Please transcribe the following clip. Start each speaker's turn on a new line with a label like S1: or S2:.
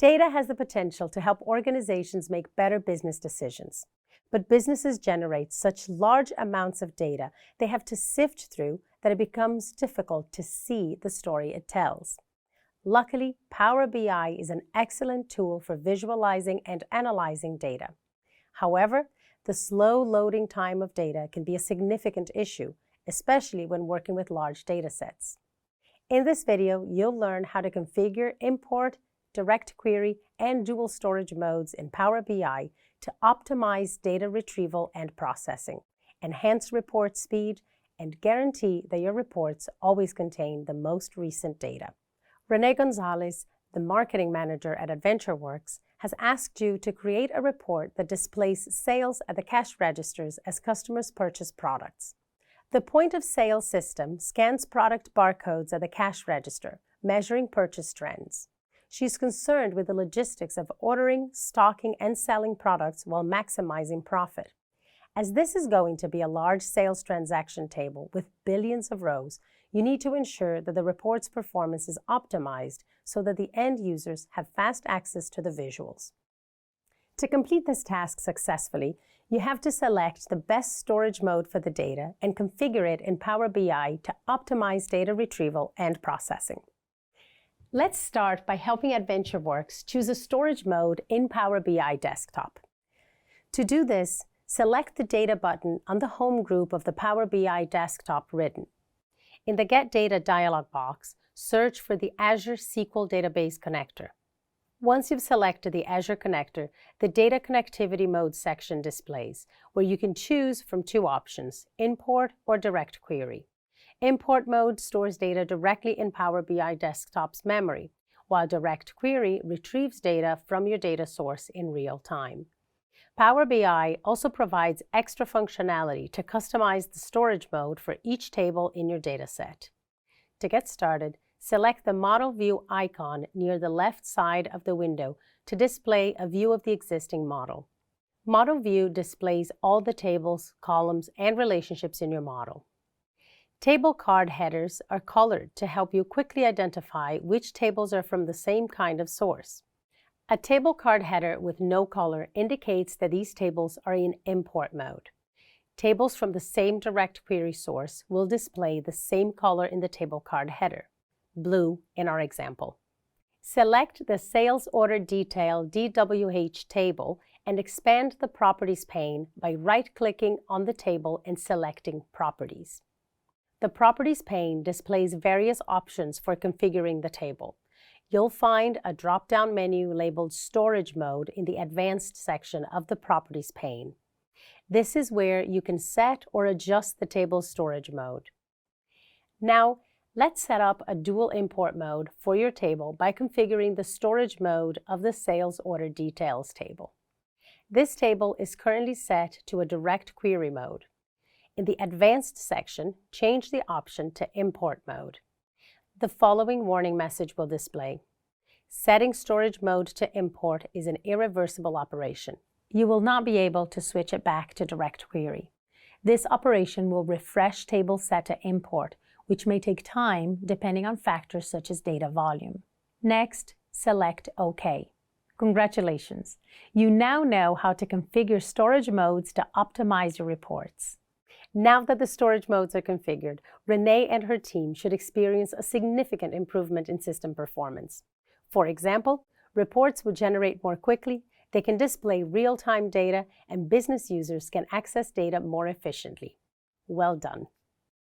S1: Data has the potential to help organizations make better business decisions. But businesses generate such large amounts of data they have to sift through that it becomes difficult to see the story it tells. Luckily, Power BI is an excellent tool for visualizing and analyzing data. However, the slow loading time of data can be a significant issue, especially when working with large data sets. In this video, you'll learn how to configure import, direct query, and dual storage modes in Power BI to optimize data retrieval and processing, enhance report speed, and guarantee that your reports always contain the most recent data. Renee Gonzalez, the marketing manager at AdventureWorks, has asked you to create a report that displays sales at the cash registers as customers purchase products. The point-of-sale system scans product barcodes at the cash register, measuring purchase trends. She's concerned with the logistics of ordering, stocking, and selling products while maximizing profit. As this is going to be a large sales transaction table with billions of rows, you need to ensure that the report's performance is optimized so that the end users have fast access to the visuals. To complete this task successfully, you have to select the best storage mode for the data and configure it in Power BI to optimize data retrieval and processing. Let's start by helping AdventureWorks choose a storage mode in Power BI Desktop. To do this, select the Data button on the Home group of the Power BI Desktop ribbon. In the Get Data dialog box, search for the Azure SQL Database Connector. Once you've selected the Azure connector, the Data Connectivity Mode section displays, where you can choose from two options, Import or Direct Query. Import mode stores data directly in Power BI Desktop's memory, while Direct Query retrieves data from your data source in real time. Power BI also provides extra functionality to customize the storage mode for each table in your dataset. To get started, select the Model View icon near the left side of the window to display a view of the existing model. Model View displays all the tables, columns, and relationships in your model. Table card headers are colored to help you quickly identify which tables are from the same kind of source. A table card header with no color indicates that these tables are in import mode. Tables from the same direct query source will display the same color in the table card header, blue in our example. Select the Sales Order Detail DWH table and expand the Properties pane by right-clicking on the table and selecting Properties. The Properties pane displays various options for configuring the table. You'll find a drop-down menu labeled Storage Mode in the Advanced section of the Properties pane. This is where you can set or adjust the table's storage mode. Now, let's set up a dual import mode for your table by configuring the storage mode of the Sales Order Details table. This table is currently set to a direct query mode. In the Advanced section, change the option to Import mode. The following warning message will display. Setting storage mode to import is an irreversible operation. You will not be able to switch it back to direct query. This operation will refresh tables set to import, which may take time depending on factors such as data volume. Next, select OK. Congratulations! You now know how to configure storage modes to optimize your reports. Now that the storage modes are configured, Renee and her team should experience a significant improvement in system performance. For example, reports will generate more quickly, they can display real-time data, and business users can access data more efficiently. Well done.